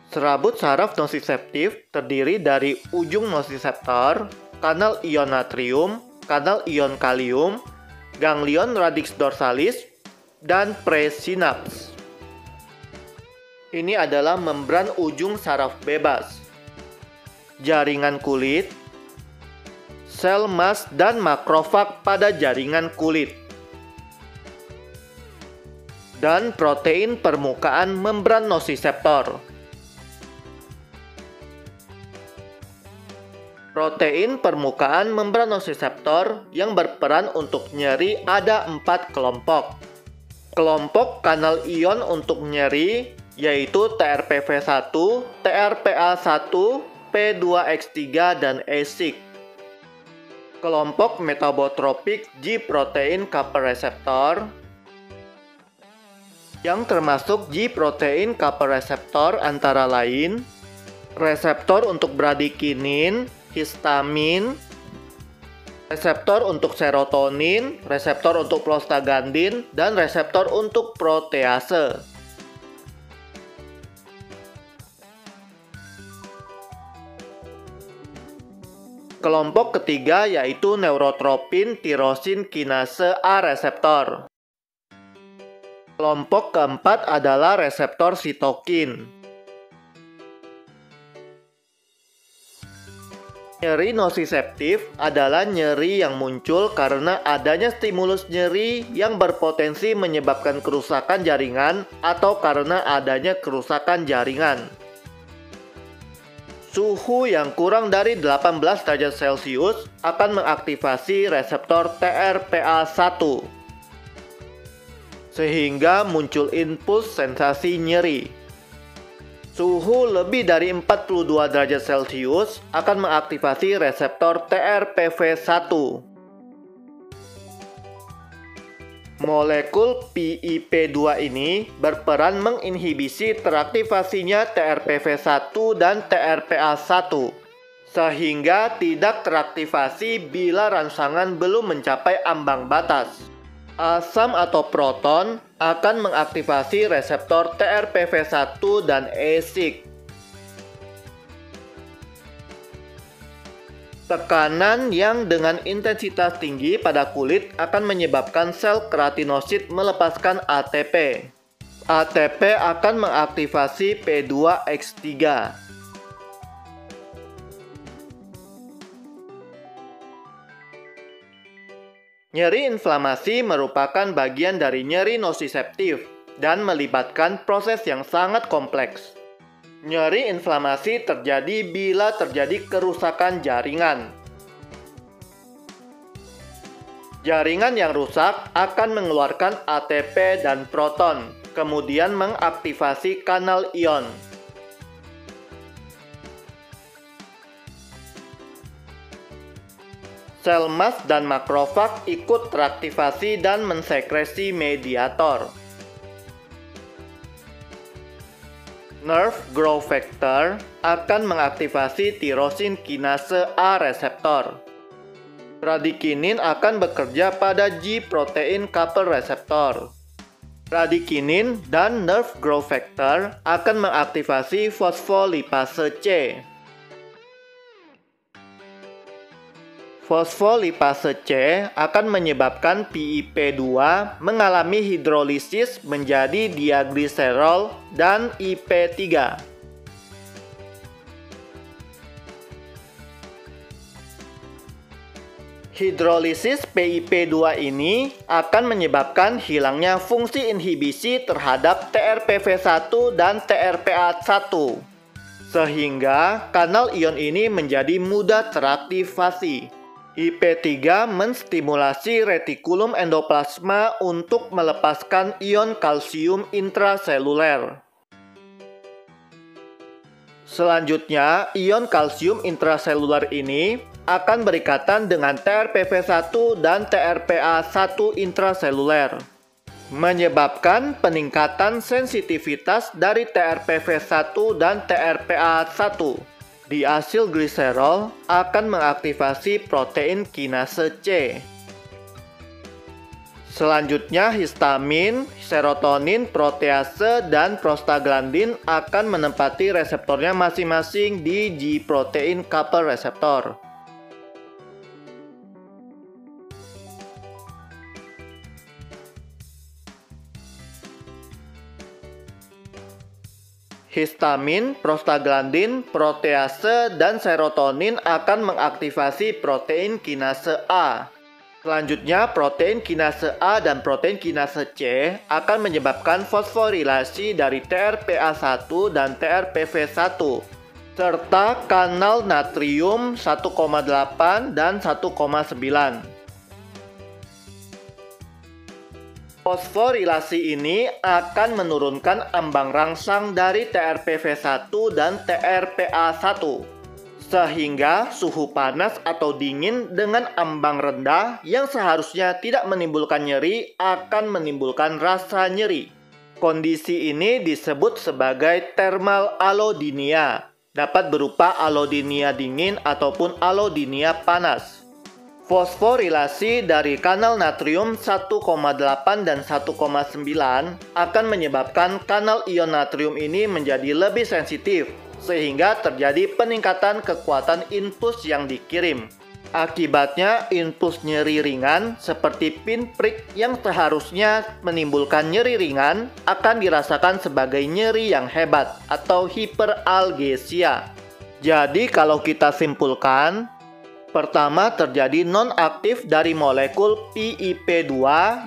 Serabut saraf nosiseptif terdiri dari ujung nosiseptor, kanal ion natrium, kanal ion kalium, ganglion radix dorsalis, dan presinaps. Ini adalah membran ujung saraf bebas. Jaringan kulit, sel mast dan makrofag pada jaringan kulit, dan protein permukaan membran nosiseptor. Protein permukaan membran nosiseptor yang berperan untuk nyeri ada 4 kelompok. Kelompok kanal ion untuk nyeri yaitu TRPV1, TRPA1, P2X3, dan ASIC. Kelompok metabotropik G-protein couple receptor yang termasuk G-protein couple receptor antara lain reseptor untuk bradikinin, histamin, reseptor untuk serotonin, reseptor untuk prostaglandin, dan reseptor untuk protease. Kelompok ketiga yaitu neurotropin tirosin kinase A reseptor. Kelompok keempat adalah reseptor sitokin. Nyeri nosiseptif adalah nyeri yang muncul karena adanya stimulus nyeri yang berpotensi menyebabkan kerusakan jaringan atau karena adanya kerusakan jaringan. Suhu yang kurang dari 18 derajat Celcius akan mengaktifasi reseptor TRPA1 sehingga muncul impuls sensasi nyeri. Suhu lebih dari 42 derajat Celcius akan mengaktifasi reseptor TRPV1. Molekul PIP2 ini berperan menginhibisi teraktivasinya TRPV1 dan TRPA1, sehingga tidak teraktivasi bila rangsangan belum mencapai ambang batas. Asam atau proton akan mengaktifasi reseptor TRPV1 dan ASIC. Tekanan yang dengan intensitas tinggi pada kulit akan menyebabkan sel keratinosit melepaskan ATP. ATP akan mengaktifasi P2X3. Nyeri inflamasi merupakan bagian dari nyeri nosiseptif dan melibatkan proses yang sangat kompleks. Nyeri inflamasi terjadi bila terjadi kerusakan jaringan. Jaringan yang rusak akan mengeluarkan ATP dan proton, kemudian mengaktifasi kanal ion. Sel mast dan makrofag ikut teraktivasi dan mensekresi mediator. Nerve growth factor akan mengaktifasi tirosin kinase A reseptor. Bradikinin akan bekerja pada G-protein couple receptor. Bradikinin dan nerve growth factor akan mengaktifasi fosfolipase C. Fosfolipase C akan menyebabkan PIP2 mengalami hidrolisis menjadi diagliserol dan IP3. Hidrolisis PIP2 ini akan menyebabkan hilangnya fungsi inhibisi terhadap TRPV1 dan TRPA1, sehingga kanal ion ini menjadi mudah teraktivasi. IP3 menstimulasi retikulum endoplasma untuk melepaskan ion kalsium intraseluler. Selanjutnya, ion kalsium intraseluler ini akan berikatan dengan TRPV1 dan TRPA1 intraseluler, menyebabkan peningkatan sensitivitas dari TRPV1 dan TRPA1. Diasilgliserol akan mengaktifasi protein kinase C. Selanjutnya, histamin, serotonin, protease, dan prostaglandin akan menempati reseptornya masing-masing di G-protein coupled receptor. Histamin, prostaglandin, protease, dan serotonin akan mengaktifasi protein kinase A. Selanjutnya, protein kinase A dan protein kinase C akan menyebabkan fosforilasi dari TRPA1 dan TRPV1, serta kanal natrium 1,8 dan 1,9. Fosforilasi ini akan menurunkan ambang rangsang dari TRPV1 dan TRPA1, sehingga suhu panas atau dingin dengan ambang rendah yang seharusnya tidak menimbulkan nyeri akan menimbulkan rasa nyeri. Kondisi ini disebut sebagai thermal allodynia, dapat berupa allodynia dingin ataupun allodynia panas. Fosforilasi dari kanal natrium 1,8 dan 1,9 akan menyebabkan kanal ion natrium ini menjadi lebih sensitif, sehingga terjadi peningkatan kekuatan impuls yang dikirim. Akibatnya, impuls nyeri ringan seperti pinprick yang seharusnya menimbulkan nyeri ringan akan dirasakan sebagai nyeri yang hebat atau hiperalgesia. Jadi kalau kita simpulkan, pertama, terjadi non-aktif dari molekul PIP2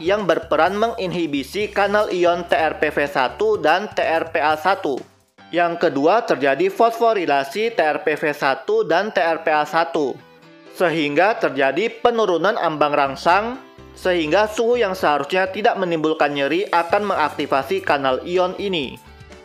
yang berperan menginhibisi kanal ion TRPV1 dan TRPA1. Yang kedua, terjadi fosforilasi TRPV1 dan TRPA1, sehingga terjadi penurunan ambang rangsang, sehingga suhu yang seharusnya tidak menimbulkan nyeri akan mengaktifasi kanal ion ini.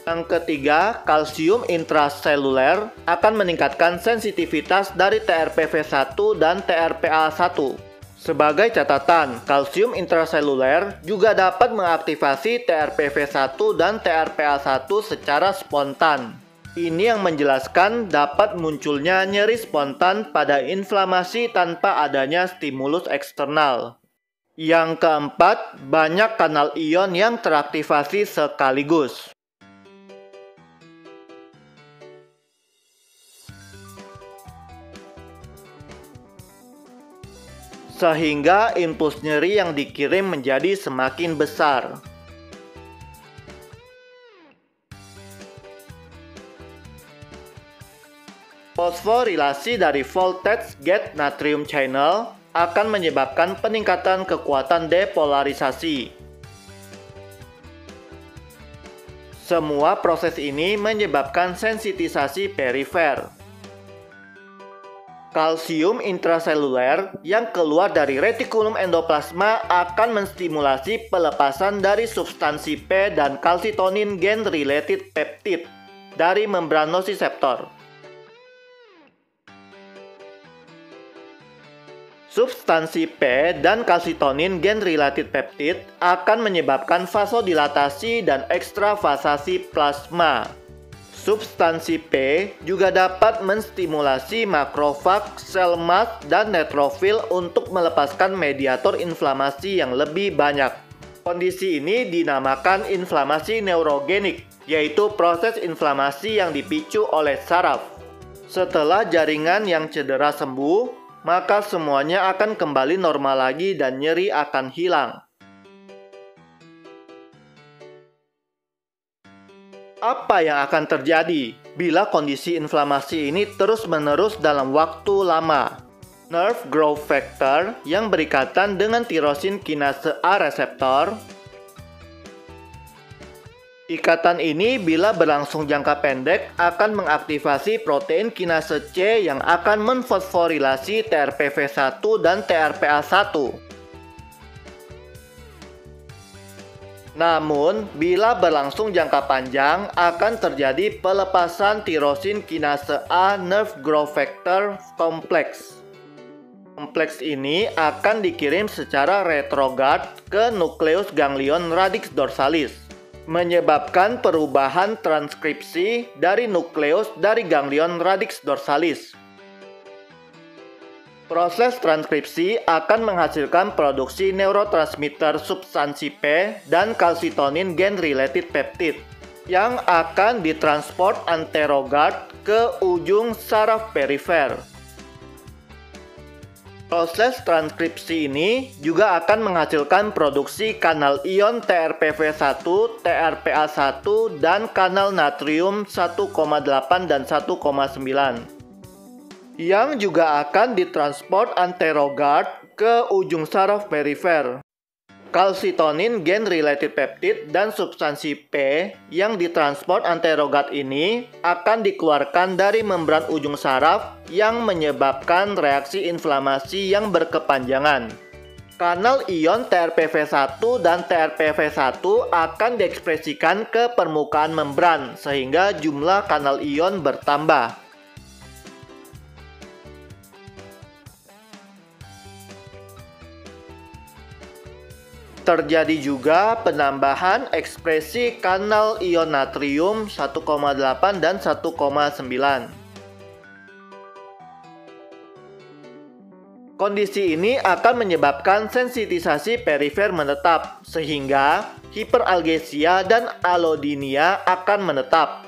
Yang ketiga, kalsium intraseluler akan meningkatkan sensitivitas dari TRPV1 dan TRPA1. Sebagai catatan, kalsium intraseluler juga dapat mengaktifasi TRPV1 dan TRPA1 secara spontan. Ini yang menjelaskan dapat munculnya nyeri spontan pada inflamasi tanpa adanya stimulus eksternal. Yang keempat, banyak kanal ion yang teraktivasi sekaligus. Sehingga impuls nyeri yang dikirim menjadi semakin besar. Fosforilasi dari voltage gate natrium channel akan menyebabkan peningkatan kekuatan depolarisasi. Semua proses ini menyebabkan sensitisasi perifer. Kalsium intraseluler yang keluar dari retikulum endoplasma akan menstimulasi pelepasan dari substansi P dan kalsitonin gen-related peptide dari membran nosiseptor. Substansi P dan kalsitonin gen-related peptide akan menyebabkan vasodilatasi dan ekstravasasi plasma. Substansi P juga dapat menstimulasi makrofag, sel mast, dan neutrofil untuk melepaskan mediator inflamasi yang lebih banyak. Kondisi ini dinamakan inflamasi neurogenik, yaitu proses inflamasi yang dipicu oleh saraf. Setelah jaringan yang cedera sembuh, maka semuanya akan kembali normal lagi dan nyeri akan hilang. Apa yang akan terjadi bila kondisi inflamasi ini terus-menerus dalam waktu lama? Nerve growth factor yang berikatan dengan tirosin kinase A reseptor. Ikatan ini bila berlangsung jangka pendek akan mengaktifasi protein kinase C yang akan menfosforilasi TRPV1 dan TRPA1. Namun, bila berlangsung jangka panjang, akan terjadi pelepasan tirosin kinase A nerve growth factor kompleks. Kompleks ini akan dikirim secara retrograd ke nukleus ganglion radix dorsalis, menyebabkan perubahan transkripsi dari nukleus dari ganglion radix dorsalis. Proses transkripsi akan menghasilkan produksi neurotransmitter substansi P dan kalsitonin gen-related peptide yang akan ditransport anterogard ke ujung saraf perifer. Proses transkripsi ini juga akan menghasilkan produksi kanal ion TRPV1, TRPA1, dan kanal natrium 1,8 dan 1,9 yang juga akan ditransport anterogard ke ujung saraf perifer. Kalsitonin gen-related peptide dan substansi P yang ditransport anterogard ini akan dikeluarkan dari membran ujung saraf yang menyebabkan reaksi inflamasi yang berkepanjangan. Kanal ion TRPV1 dan TRPV1 akan diekspresikan ke permukaan membran sehingga jumlah kanal ion bertambah. Terjadi juga penambahan ekspresi kanal ion natrium 1,8 dan 1,9. Kondisi ini akan menyebabkan sensitisasi perifer menetap, sehingga hiperalgesia dan alodinia akan menetap,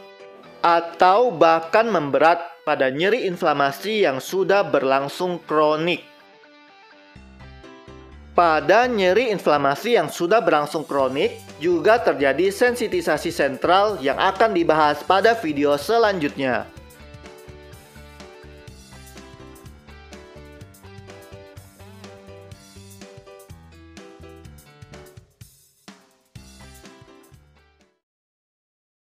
atau bahkan memberat pada nyeri inflamasi yang sudah berlangsung kronik. Pada nyeri inflamasi yang sudah berlangsung kronik, juga terjadi sensitisasi sentral yang akan dibahas pada video selanjutnya.